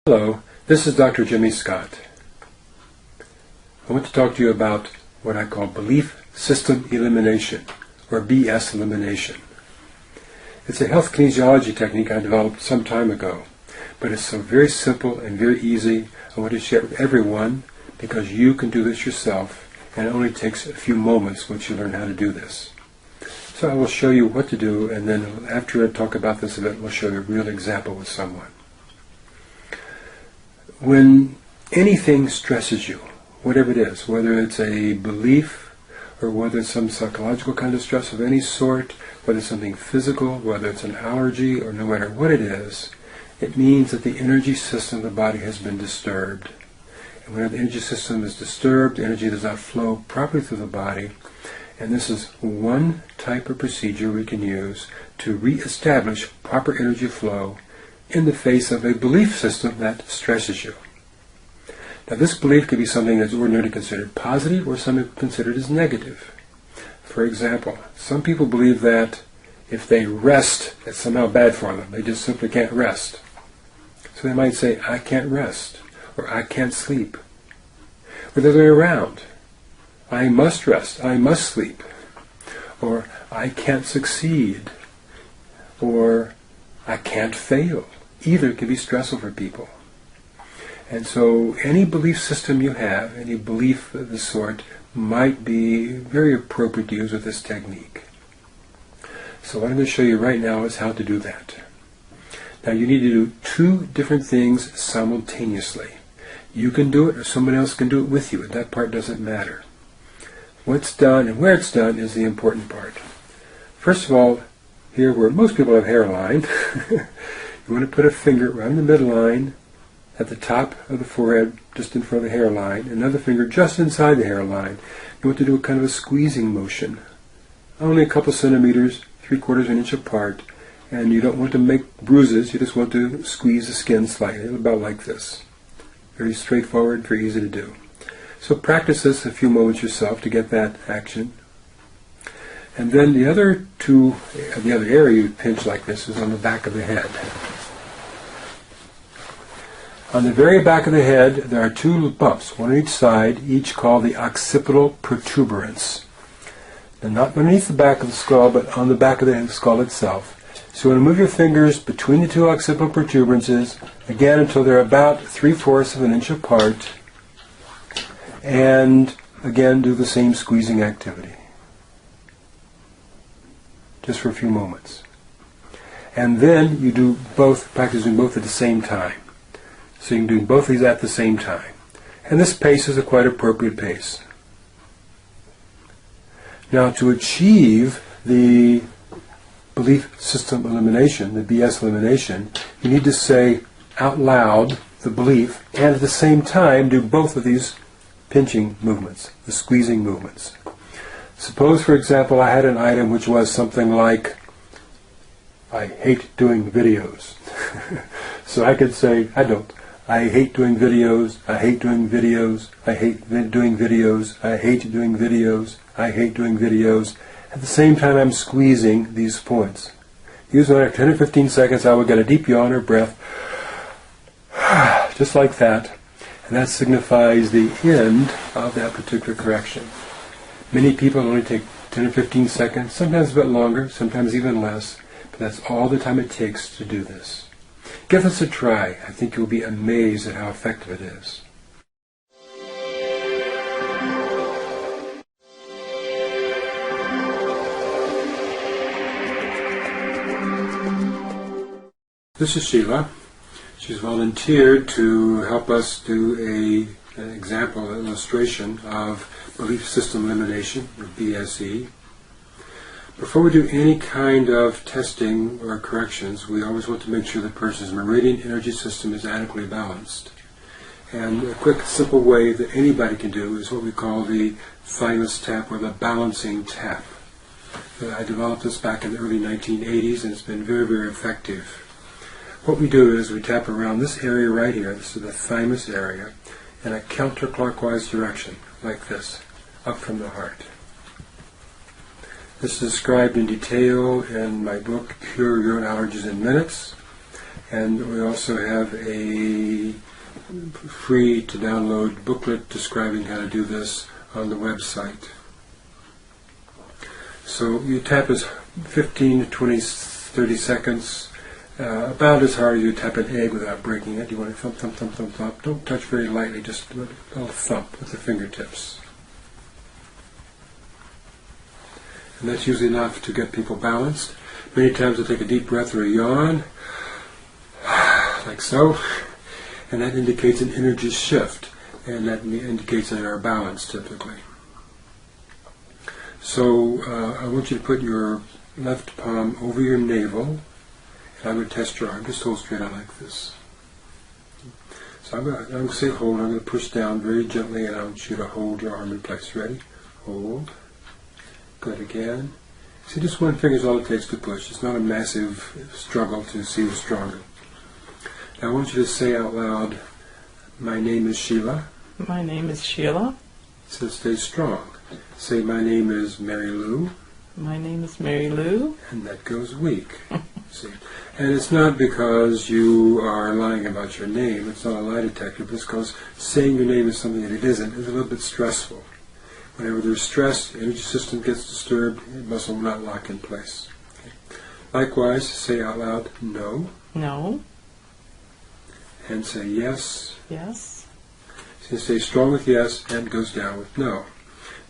Hello, this is Dr. Jimmy Scott. I want to talk to you about what I call belief system elimination, or BS elimination. It's a health kinesiology technique I developed some time ago, but it's so very simple and very easy. I want to share it with everyone because you can do this yourself, and it only takes a few moments once you learn how to do this. So I will show you what to do, and then after I talk about this a bit, we'll show you a real example with someone. When anything stresses you, whatever it is, whether it's a belief or whether it's some psychological kind of stress of any sort, whether it's something physical, whether it's an allergy, or no matter what it is, it means that the energy system of the body has been disturbed. And when the energy system is disturbed, energy does not flow properly through the body. And this is one type of procedure we can use to reestablish proper energy flow in the face of a belief system that stresses you. Now, this belief could be something that's ordinarily considered positive or something considered as negative. For example, some people believe that if they rest, it's somehow bad for them. They just simply can't rest. So they might say, I can't rest, or I can't sleep. Or the other way around. I must rest, I must sleep. Or I can't succeed. Or I can't fail. Either can be stressful for people. And so any belief system you have, any belief of the sort, might be very appropriate to use with this technique. So what I'm going to show you right now is how to do that. Now you need to do two different things simultaneously. You can do it or someone else can do it with you, and that part doesn't matter. What's done and where it's done is the important part. First of all, here where most people have hairline, you want to put a finger around the midline at the top of the forehead, just in front of the hairline, another finger just inside the hairline. You want to do a kind of a squeezing motion, only a couple centimeters, 3/4 of an inch apart, and you don't want to make bruises, you just want to squeeze the skin slightly, about like this. Very straightforward, very easy to do. So practice this a few moments yourself to get that action. And then the other area you pinch like this is on the back of the head. On the very back of the head, there are two bumps, one on each side, each called the occipital protuberance. They're not underneath the back of the skull, but on the back of the skull itself. So you want to move your fingers between the two occipital protuberances, again until they're about 3/4 of an inch apart, and again do the same squeezing activity. Just for a few moments. And then you do both, practicing both at the same time. So you can do both of these at the same time. And this pace is a quite appropriate pace. Now to achieve the belief system elimination, the BS elimination, you need to say out loud the belief and at the same time do both of these pinching movements, the squeezing movements. Suppose, for example, I had an item which was something like, I hate doing videos. So I could say, I hate doing videos, I hate doing videos, I hate doing videos, I hate doing videos, I hate doing videos. At the same time I'm squeezing these points. Usually after 10 or 15 seconds I would get a deep yawn or breath, just like that. And that signifies the end of that particular correction. Many people only take 10 or 15 seconds, sometimes a bit longer, sometimes even less, but that's all the time it takes to do this. Give this a try. I think you'll be amazed at how effective it is. This is Sheila. She's volunteered to help us do an example, an illustration of belief system elimination, or BSE. Before we do any kind of testing or corrections, we always want to make sure the person's meridian energy system is adequately balanced. And a quick, simple way that anybody can do is what we call the thymus tap, or the balancing tap. I developed this back in the early 1980s, and it's been very, very effective. What we do is we tap around this area right here, this is the thymus area, in a counterclockwise direction, like this, up from the heart. This is described in detail in my book, Cure Urine Allergies in Minutes. And we also have a free to download booklet describing how to do this on the website. So you tap as 15 to 20, 30 seconds, about as hard as you tap an egg without breaking it. You want to thump, thump, thump, thump, thump. Don't touch very lightly, just a little thump with the fingertips. And that's usually enough to get people balanced. Many times they'll take a deep breath or a yawn, like so, and that indicates an energy shift, and that indicates that our balance typically. So I want you to put your left palm over your navel, and I'm going to test your arm. Just hold straight out like this. So I'm going to say hold, I'm going to push down very gently, and I want you to hold your arm in place. Ready? Hold. Good again. See, just one finger is all it takes to push. It's not a massive struggle to see who's stronger. Now I want you to say out loud, my name is Sheila. My name is Sheila. So stay strong. Say, my name is Mary Lou. My name is Mary Lou. And that goes weak. See? And it's not because you are lying about your name. It's not a lie detector, but it's because saying your name is something that it isn't is a little bit stressful. Whenever there's stress, the energy system gets disturbed, the muscle will not lock in place. Okay. Likewise, say out loud, no. No. And say yes. Yes. So stay strong with yes, and goes down with no.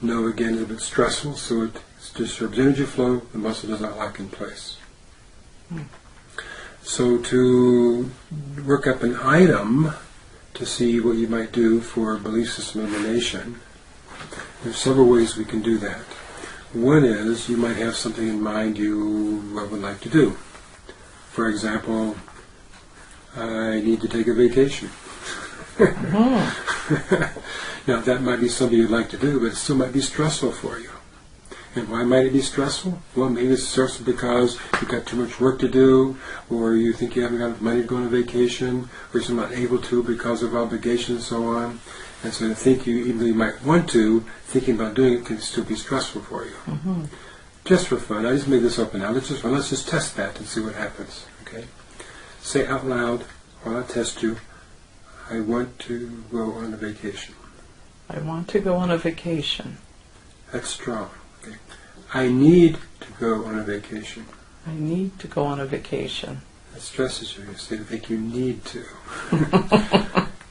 No, again, is a bit stressful, so it disturbs energy flow, the muscle does not lock in place. So to work up an item to see what you might do for belief system elimination, there's several ways we can do that. One is you might have something in mind you would like to do. For example, I need to take a vacation. Now that might be something you'd like to do, but it still might be stressful for you. And why might it be stressful? Well, maybe it's stressful because you've got too much work to do, or you think you haven't got enough money to go on a vacation, or you're not able to because of obligations and so on. And so to think even though you might want to, thinking about doing it can still be stressful for you. Just for fun, I just made this up now. Let's just test that and see what happens. Okay? Say out loud, while I test you, I want to go on a vacation. I want to go on a vacation. That's strong. Okay. I need to go on a vacation. I need to go on a vacation. That stresses you. You say to think you need to.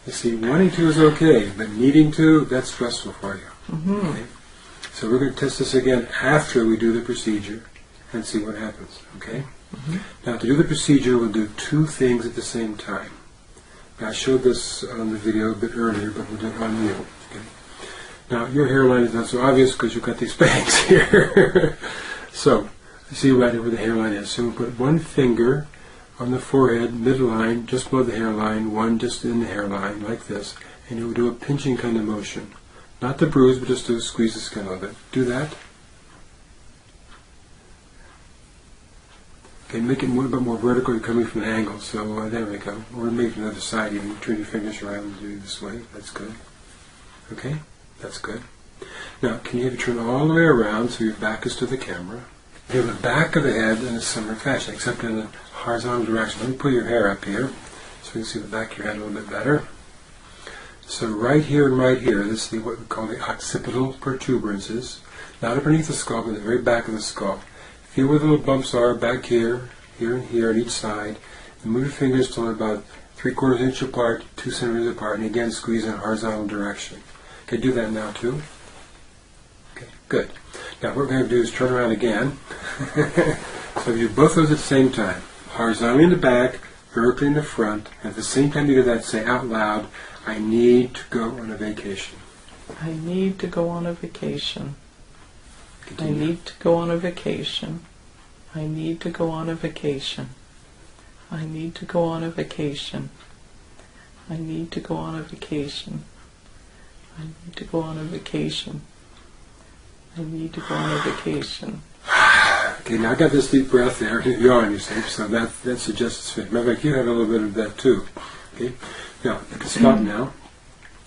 You see, wanting to is okay, but needing to, that's stressful for you. Okay? So we're going to test this again after we do the procedure and see what happens. Okay? Now to do the procedure, we'll do two things at the same time. Now, I showed this on the video a bit earlier, but we'll do it on you. Okay? Now, your hairline is not so obvious because you've got these bangs here. So, you see right here where the hairline is. So we'll put one finger on the forehead, midline, just below the hairline, one just in the hairline, like this, and you'll do a pinching kind of motion. Not the bruise, but just to squeeze the skin a little bit. Do that. Okay, make it a bit more vertical. You're coming from an angle, so there we go. Or maybe from the other side, you can turn your fingers around and do it this way. That's good. Okay, that's good. Now, can you have it turn all the way around so your back is to the camera? You have the back of the head in a similar fashion, except in a horizontal direction. Let me pull your hair up here so we can see the back of your head a little bit better. So right here and right here, this is what we call the occipital protuberances. Not underneath the skull, but in the very back of the skull. Feel where the little bumps are back here, here and here on each side. And move your fingers till they're about 3/4 inch apart, 2 centimeters apart, and again squeeze in a horizontal direction. Okay, do that now too. Okay, good. Now what we're going to do is turn around again. So you do both those at the same time. Horizontally in the back, vertically in the front. And at the same time you do that, say out loud, I need to go on a vacation. I need to go on a vacation. Continue. I need to go on a vacation. I need to go on a vacation. I need to go on a vacation. I need to go on a vacation. I need to go on a vacation. I need to go on a vacation. Okay, now I got this deep breath there. Yawn, you say, so that suggests it's fit. Matter of fact, you have a little bit of that too. Okay, now you can stop now.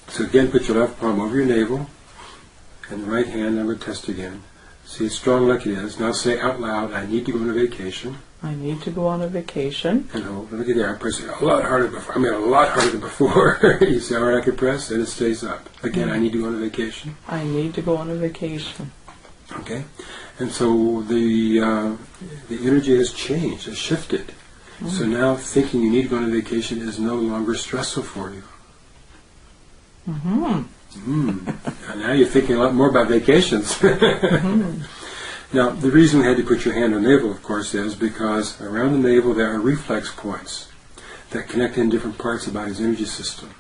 So again, put your left palm over your navel, and the right hand. I'm going to test again. See, it's strong like it is. Now say out loud, I need to go on a vacation. I need to go on a vacation. And look at there, I'm pressing a lot harder before. I mean, a lot harder than before. You see how hard I can press? And it stays up. Again, I need to go on a vacation. I need to go on a vacation. Okay? And so the energy has changed, has shifted. So now thinking you need to go on a vacation is no longer stressful for you. And now you're thinking a lot more about vacations. Now, the reason we had to put your hand on the navel, of course, is because around the navel there are reflex points that connect in different parts of the body's energy system.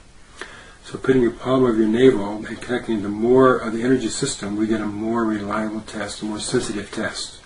So putting your palm over your navel and connecting to more of the energy system, we get a more reliable test, a more sensitive test.